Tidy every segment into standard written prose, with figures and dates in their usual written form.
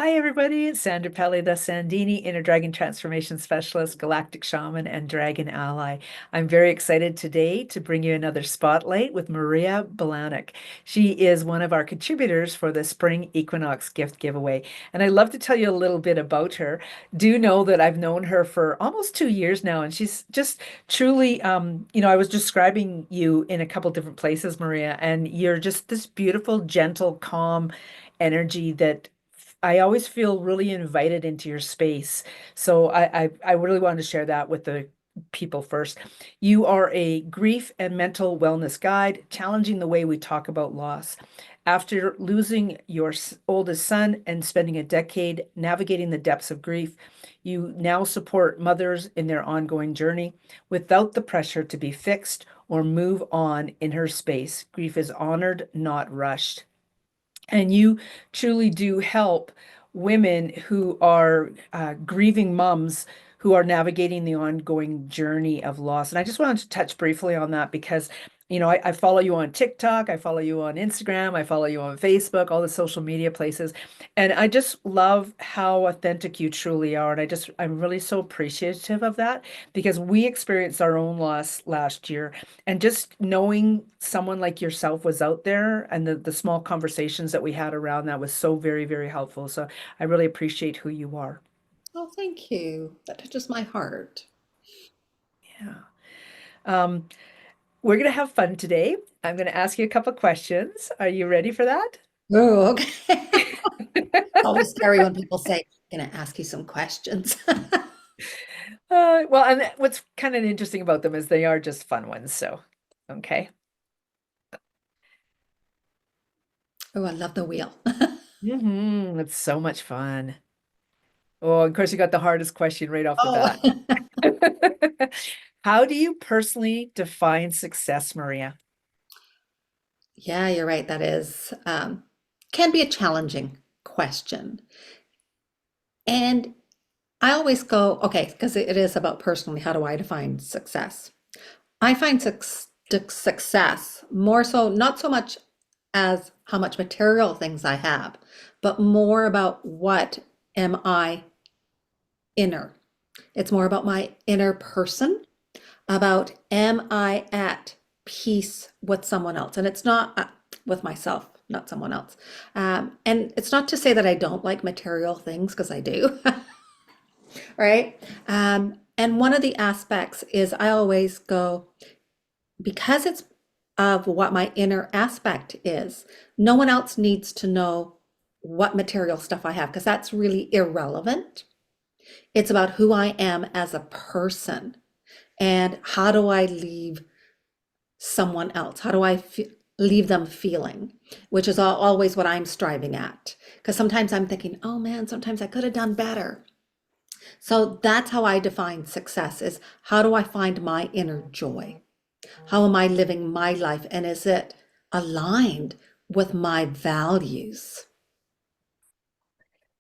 Hi, everybody. It's Sandra Pelli, the Sandini Inner Dragon Transformation Specialist, Galactic Shaman, and Dragon Ally. I'm very excited today to bring you another spotlight with Maria Belanic. She is one of our contributors for the Spring Equinox gift giveaway. And I'd love to tell you a little bit about her. Do know that I've known her for almost 2 years now, and she's just truly, I was describing you in a couple different places, Maria, and you're just this beautiful, gentle, calm energy that I always feel really invited into your space. So I really wanted to share that with the people first. You are a grief and mental wellness guide, challenging the way we talk about loss. After losing your oldest son and spending a decade navigating the depths of grief, you now support mothers in their ongoing journey without the pressure to be fixed or move on in her space. Grief is honored, not rushed. And you truly do help women who are grieving moms who are navigating the ongoing journey of loss. And I just wanted to touch briefly on that because, I follow you on TikTok, I follow you on Instagram, I follow you on Facebook, all the social media places. And I just love how authentic you truly are. And I'm really so appreciative of that because we experienced our own loss last year. And just knowing someone like yourself was out there and the small conversations that we had around that was so very, very helpful. So I really appreciate who you are. Oh, thank you. That touches my heart. Yeah. Um, we're going to have fun today. I'm going to ask you a couple questions. Are you ready for that? Oh, okay. It's always scary when people say, "Gonna ask you some questions." Well, and what's kind of interesting about them is they are just fun ones. So, okay. Oh, I love the wheel. It's so much fun. Oh, of course, you got the hardest question right off the Oh, bat. How do you personally define success, Maria? yeah, you're right. That is can be a challenging question. And I always go, okay, because it is about personally, how do I define success? I find success more so, not so much as how much material things I have, but more about what am I inner. It's more about my inner person, about am I at peace with someone else? And it's not with myself, not someone else. And it's not to say that I don't like material things, because I do, right? And one of the aspects is I always go, because it's of what my inner aspect is, no one else needs to know what material stuff I have, because that's really irrelevant. It's about who I am as a person. And how do I leave someone else? How do I leave them feeling? Which is always what I'm striving at. Because sometimes I'm thinking, oh man, sometimes I could have done better. So that's how I define success is how do I find my inner joy? How am I living my life? And is it aligned with my values?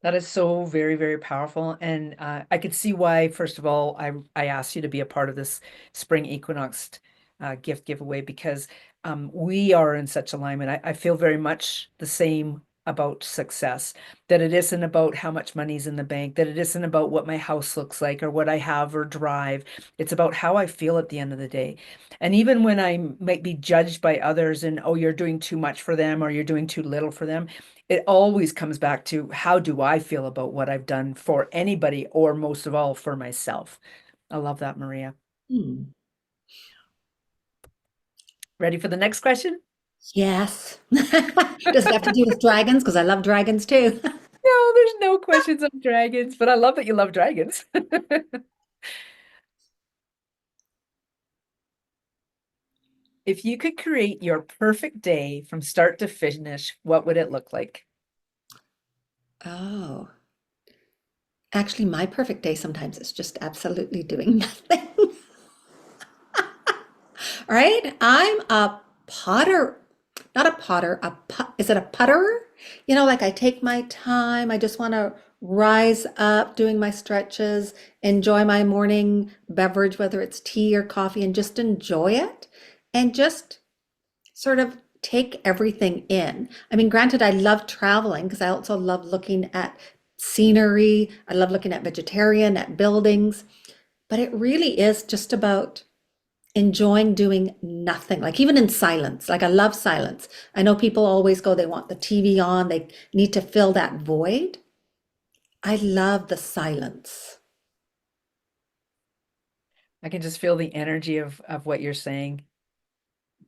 That is so very, very powerful. And I could see why, first of all, I asked you to be a part of this spring equinox gift giveaway because we are in such alignment. I feel very much the same about success, that it isn't about how much money's in the bank, that it isn't about what my house looks like or what I have or drive. It's about how I feel at the end of the day. And even when I might be judged by others and, oh, you're doing too much for them or you're doing too little for them, it always comes back to how do I feel about what I've done for anybody or most of all for myself. I love that, Maria. Hmm. Ready for the next question? Yes. Does it have to do with dragons? Because I love dragons too. No, there's no questions on dragons, but I love that you love dragons. If you could create your perfect day from start to finish, what would it look like? Oh, actually, my perfect day sometimes is just absolutely doing nothing. Right? I'm a potter, not a potter, is it a putterer? Like I take my time. I just want to rise up, doing my stretches, enjoy my morning beverage, whether it's tea or coffee, and just enjoy it and just sort of take everything in. I mean, granted, I love traveling because I also love looking at scenery. I love looking at vegetarian, at buildings, but it really is just about enjoying doing nothing, like even in silence. Like I love silence. I know people always go, they want the TV on, they need to fill that void. I love the silence. I can just feel the energy of what you're saying.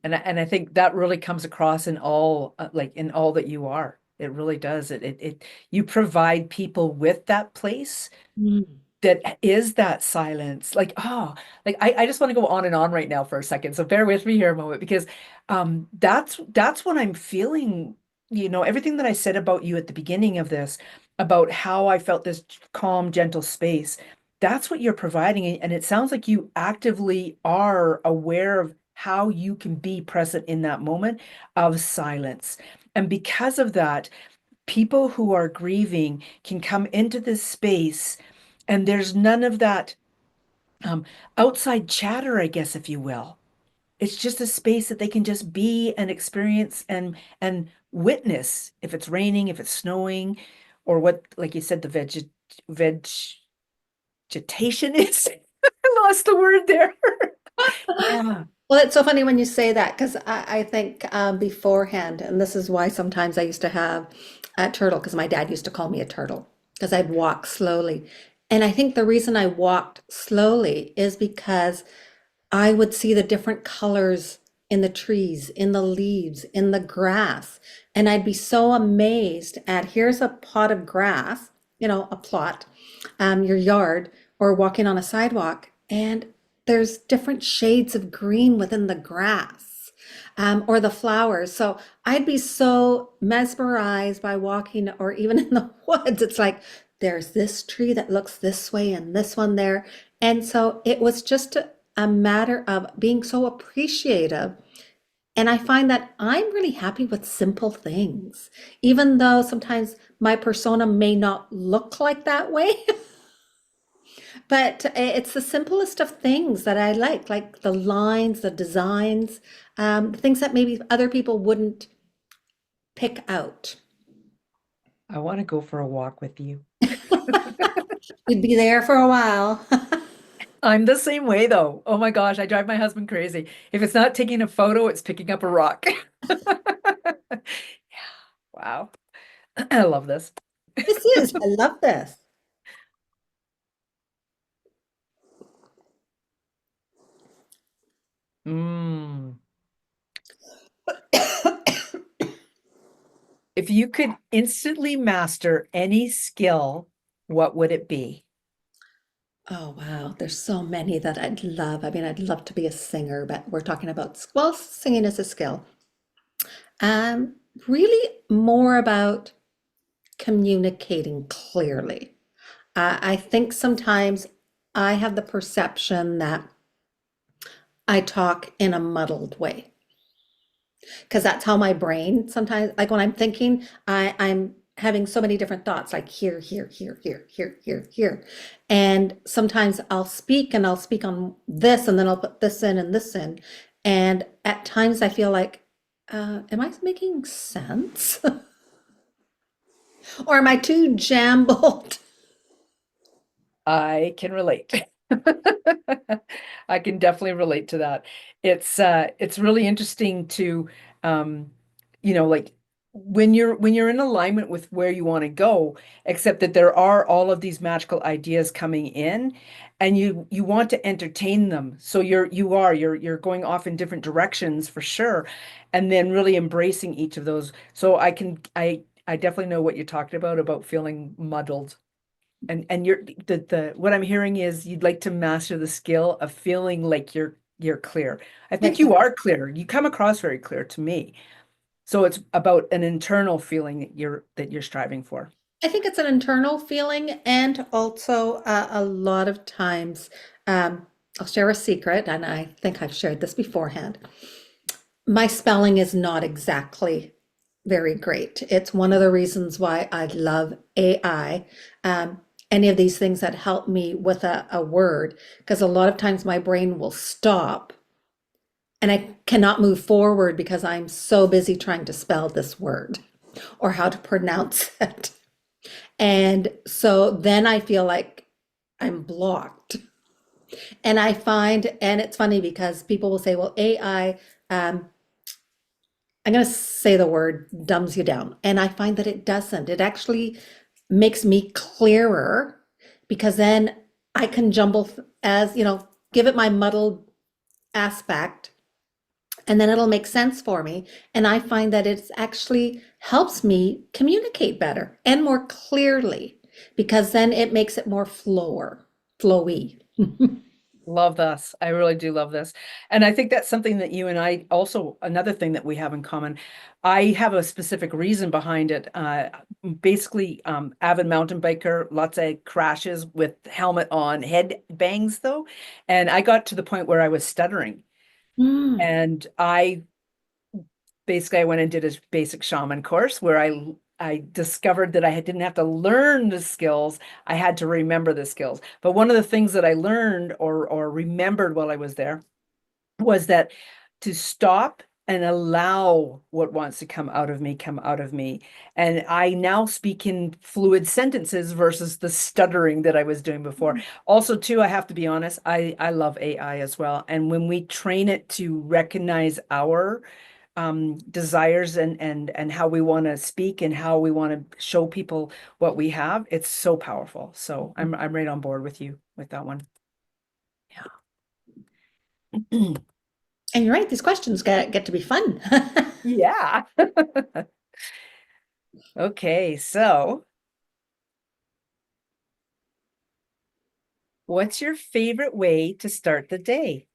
And I think that really comes across in all like in all that you are. It really does. It you provide people with that place Mm. that is that silence. Like, oh, like I just want to go on and on right now for a second. So bear with me here a moment because that's what I'm feeling, everything that I said about you at the beginning of this, about how I felt this calm, gentle space. That's what you're providing. And it sounds like you actively are aware of how you can be present in that moment of silence. And because of that, people who are grieving can come into this space and there's none of that um, outside chatter, I guess, if you will. It's just a space that they can just be and experience and witness if it's raining, if it's snowing, or what, like you said, the vegetation is. I lost the word there. Yeah. Well, it's so funny when you say that because I think beforehand, and this is why sometimes I used to have a turtle because my dad used to call me a turtle because I'd walk slowly. And I think the reason I walked slowly is because I would see the different colors in the trees, in the leaves, in the grass. And I'd be so amazed at here's a pot of grass, a plot, your yard, or walking on a sidewalk, and there's different shades of green within the grass. Or the flowers. So I'd be so mesmerized by walking, or even in the woods. It's like there's this tree that looks this way and this one there. And so it was just a matter of being so appreciative. And I find that I'm really happy with simple things, even though sometimes my persona may not look like that way. But it's the simplest of things that I like the lines, the designs, things that maybe other people wouldn't pick out. I want to go for a walk with you. We'd be there for a while. I'm the same way though. Oh my gosh, I drive my husband crazy. If it's not taking a photo, it's picking up a rock. Wow. I love this. This is, I love this. Mm. If you could instantly master any skill, what would it be? Oh, wow. There's so many that I'd love. I mean, I'd love to be a singer, but we're talking about, well, singing is a skill. Um, Really more about communicating clearly. I think sometimes I have the perception that I talk in a muddled way because that's how my brain sometimes, like when I'm thinking, I'm having so many different thoughts, like here, here, here, here, here, here, here. And sometimes I'll speak and I'll speak on this and then I'll put this in and this in. And at times I feel like, am I making sense? Or am I too jambled? I can relate. I can definitely relate to that. It's really interesting to um like when you're in alignment with where you want to go, except that there are all of these magical ideas coming in and you want to entertain them. So you're going off in different directions for sure, and then really embracing each of those. So I definitely know what you're talking about feeling muddled. And you're the what I'm hearing is you'd like to master the skill of feeling like you're clear. I think Like, you are clear. You come across very clear to me. So it's about an internal feeling that you're striving for. I think it's an internal feeling, and also a lot of times, I'll share a secret, and I think I've shared this beforehand. My spelling is not exactly very great. It's one of the reasons why I love AI. Any of these things that help me with a word, because a lot of times my brain will stop and I cannot move forward because I'm so busy trying to spell this word or how to pronounce it. And so then I feel like I'm blocked. And I find, and it's funny because people will say, well, AI, I'm going to say the word dumbs you down. And I find that it doesn't. It actually makes me clearer because then I can jumble as, give it my muddled aspect and then it'll make sense for me. And I find that it actually helps me communicate better and more clearly because then it makes it more flowy. Love this. I really do love this. And I think that's something that you and I also, another thing that we have in common. I have a specific reason behind it. Basically, avid mountain biker, lots of crashes with helmet on, head bangs though. And I got to the point where I was stuttering. Mm. And I went and did a basic shaman course where I discovered that didn't have to learn the skills. I had to remember the skills. But one of the things that I learned or remembered while I was there was that to stop and allow what wants to come out of me come out of me. And I now speak in fluid sentences versus the stuttering that I was doing before. Also, too, I have to be honest, I love AI as well. And when we train it to recognize our desires and how we want to speak and how we want to show people what we have, it's so powerful. So I'm right on board with you with that one. Yeah. And you're right, these questions get to be fun. Yeah. Okay, so what's your favorite way to start the day?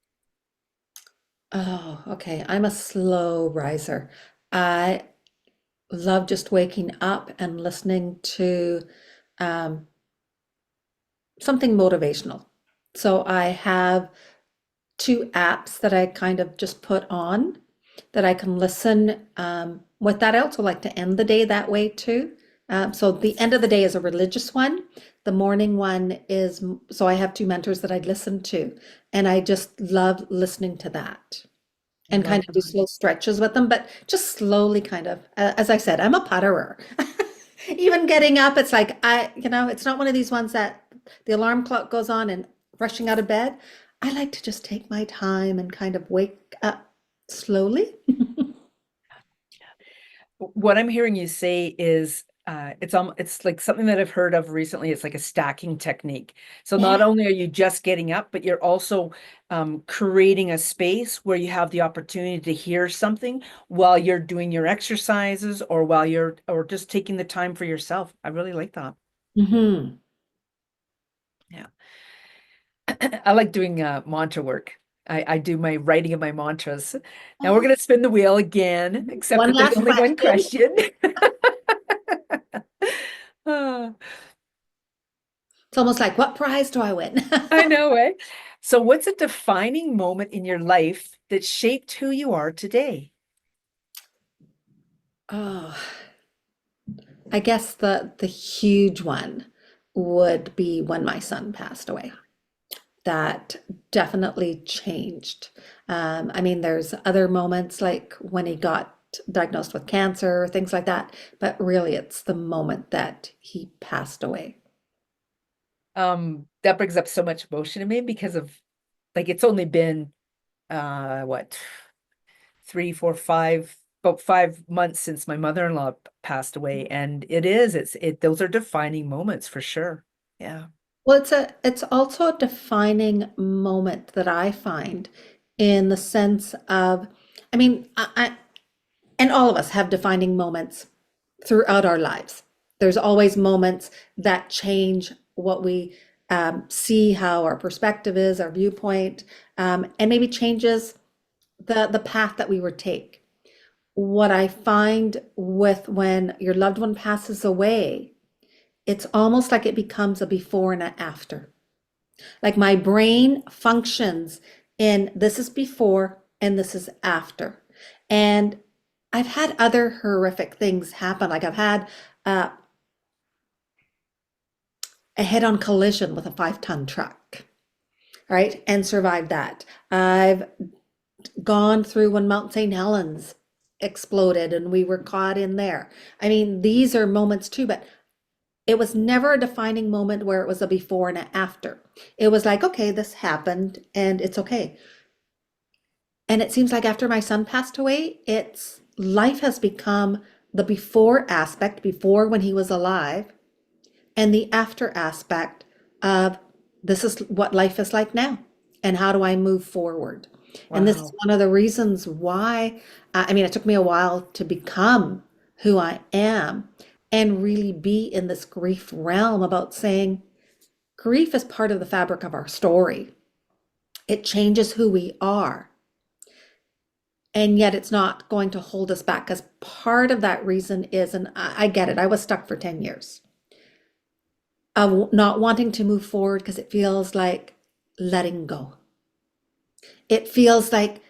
Oh, okay. I'm a slow riser. I love just waking up and listening to um, something motivational. So I have two apps that I kind of just put on that I can listen. With that, I also like to end the day that way too. So the end of the day is a religious one. The morning one is, so I have two mentors that I listen to, and I just love listening to that and kind Love of do that. slow stretches with them, but just slowly kind of, as I said, I'm a putterer. Even getting up, it's like, it's not one of these ones that the alarm clock goes on and rushing out of bed. I like to just take my time and kind of wake up slowly. What I'm hearing you say is it's like something that I've heard of recently. It's like a stacking technique. So Yeah. not only are you just getting up, but you're also creating a space where you have the opportunity to hear something while you're doing your exercises or while you're or just taking the time for yourself. I really like that. Hmm. Yeah. I like doing mantra work. I do my writing of my mantras. Now we're Oh, going to spin the wheel again, except one that there's last only one question. question. Ah, It's almost like, what prize do I win? I know, eh? So, what's a defining moment in your life that shaped who you are today? Oh, I guess the huge one would be when my son passed away. That definitely changed. I mean, there's other moments like when he got diagnosed with cancer, things like that, but really it's the moment that he passed away. That brings up so much emotion in me because of like it's only been what 5 months since my mother-in-law passed away, and it those are defining moments for sure. Yeah. Well, it's also a defining moment that I find in the sense of, I mean, and all of us have defining moments throughout our lives. There's always moments that change what we see, how our perspective is, our viewpoint, and maybe changes the path that we would take. What I find with when your loved one passes away, it's almost like it becomes a before and an after. Like my brain functions in this is before and this is after. And I've had other horrific things happen. Like I've had uh, a head-on collision with a 5-ton truck, right? And survived that. I've gone through when Mount St. Helens exploded and we were caught in there. I mean, these are moments too, but It was never a defining moment where it was a before and an after. It was like, okay, this happened and it's okay. And it seems like after my son passed away, it's life has become the before aspect, before when he was alive, and the after aspect of this is what life is like now. And how do I move forward? And this is Wow. one of the reasons why, I mean, it took me a while to become who I am and really be in this grief realm about saying grief is part of the fabric of our story. It changes who we are. And yet it's not going to hold us back because part of that reason is, and I get it, I was stuck for 10 years of not wanting to move forward because it feels like letting go. It feels like,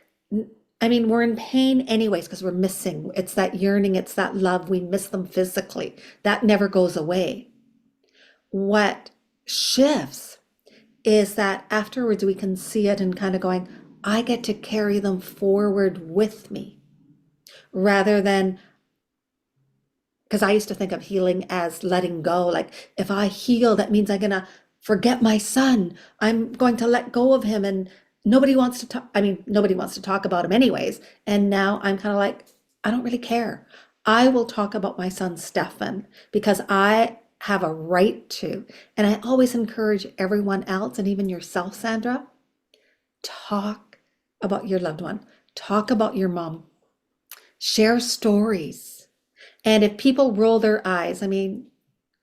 I mean, we're in pain anyways because we're missing. It's that yearning, it's that love. We miss them physically. That never goes away. What shifts is that afterwards we can see it and kind of going, I get to carry them forward with me rather than, because I used to think of healing as letting go. Like if I heal, that means I'm gonna forget my son. I'm going to let go of him, and nobody wants to talk. I mean, nobody wants to talk about him anyways. And now I'm kind of like, I don't really care. I will talk about my son Stefan because I have a right to. And I always encourage everyone else, and even yourself, Sandra, talk about your loved one. Talk about your mom. Share stories. And if people roll their eyes, I mean,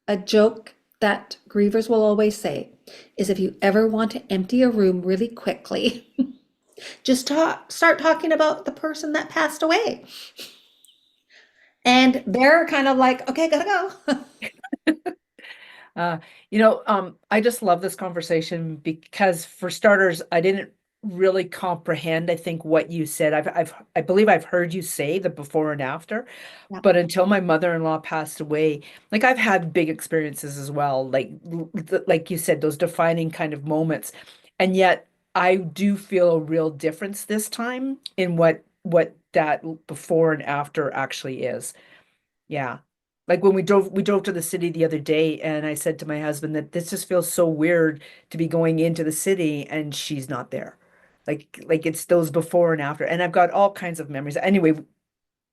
a joke that grievers will always say is if you ever want to empty a room really quickly, just start talking about the person that passed away. And they're kind of like, okay, gotta go. Uh, I just love this conversation because, for starters, I didn't really comprehend, I think, what you said. I believe I've heard you say the before and after, Yeah. but until my mother-in-law passed away, like I've had big experiences as well, like you said, those defining kind of moments, and yet I do feel a real difference this time in what that before and after actually is. Yeah. Like when we drove to the city the other day and I said to my husband that this just feels so weird to be going into the city and she's not there. Like it's those before and after. And I've got all kinds of memories. Anyway,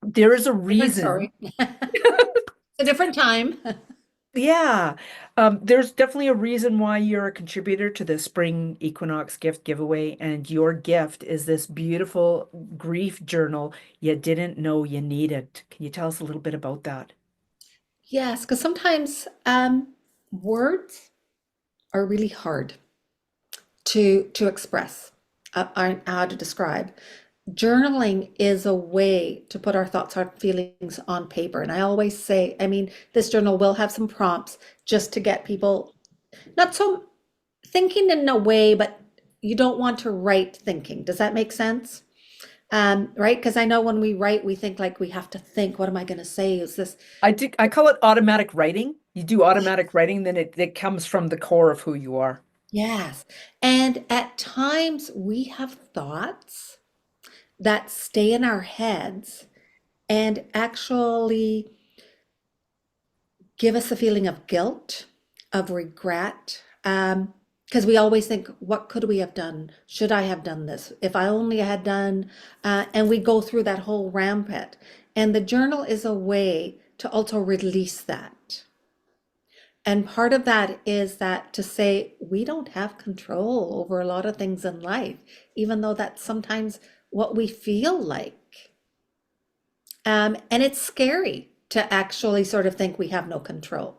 there is a Different reason. story. It's a different time. Yeah. There's definitely a reason why you're a contributor to the spring equinox gift giveaway, and your gift is this beautiful grief journal you didn't know you needed. Can you tell us a little bit about that? Yes, because sometimes words are really hard to express, aren't how to describe. Journaling is a way to put our thoughts, our feelings on paper. And I always say, I mean, this journal will have some prompts just to get people not so thinking in a way, but you don't want to write thinking. Does that make sense? Right? Because I know when we write, we think like we have to think, what am I going to say? Is this? I call it automatic writing. You do automatic writing, then it comes from the core of who you are. Yes. And at times we have thoughts that stay in our heads and actually give us a feeling of guilt, of regret. Because we always think, what could we have done? Should I have done this? If I only had done, and we go through that whole rampant. And the journal is a way to also release that. And part of that is that to say we don't have control over a lot of things in life, even though that's sometimes what we feel like. And it's scary to actually sort of think we have no control.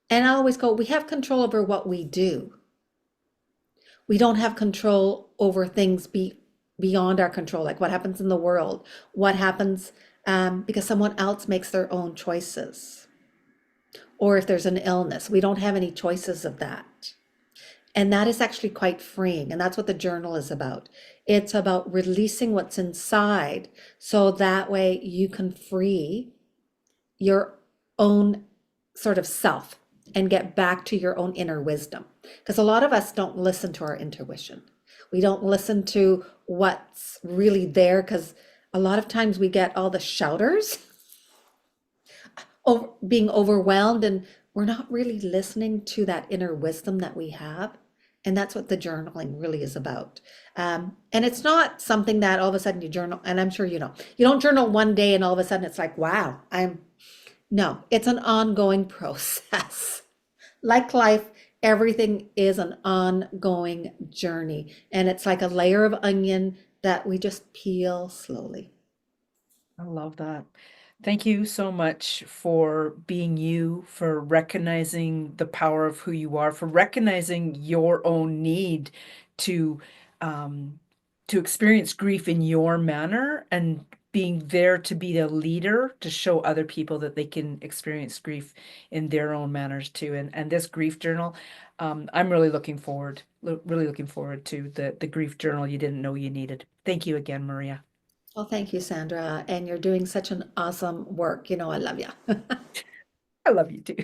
And I always go, we have control over what we do. We don't have control over things beyond our control, like what happens in the world, what happens because someone else makes their own choices. Or if there's an illness, we don't have any choices of that. And that is actually quite freeing. And that's what the journal is about. It's about releasing what's inside so that way you can free your own sort of self and get back to your own inner wisdom. Because a lot of us don't listen to our intuition. We don't listen to what's really there because a lot of times we get all the shouters. being overwhelmed, and we're not really listening to that inner wisdom that we have. And that's what the journaling really is about. And it's not something that all of a sudden you journal, and I'm sure you know, you don't journal one day and all of a sudden it's like, wow, no, it's an ongoing process. Like life, everything is an ongoing journey. And it's like a layer of onion that we just peel slowly. I love that. Thank you so much for being you, for recognizing the power of who you are, for recognizing your own need to um, to experience grief in your manner and being there to be a leader to show other people that they can experience grief in their own manners too. And this grief journal, I'm really really looking forward to the grief journal you didn't know you needed. Thank you again, Maria. Well, thank you, Sandra. And you're doing such an awesome work. You know, I love you. I love you too.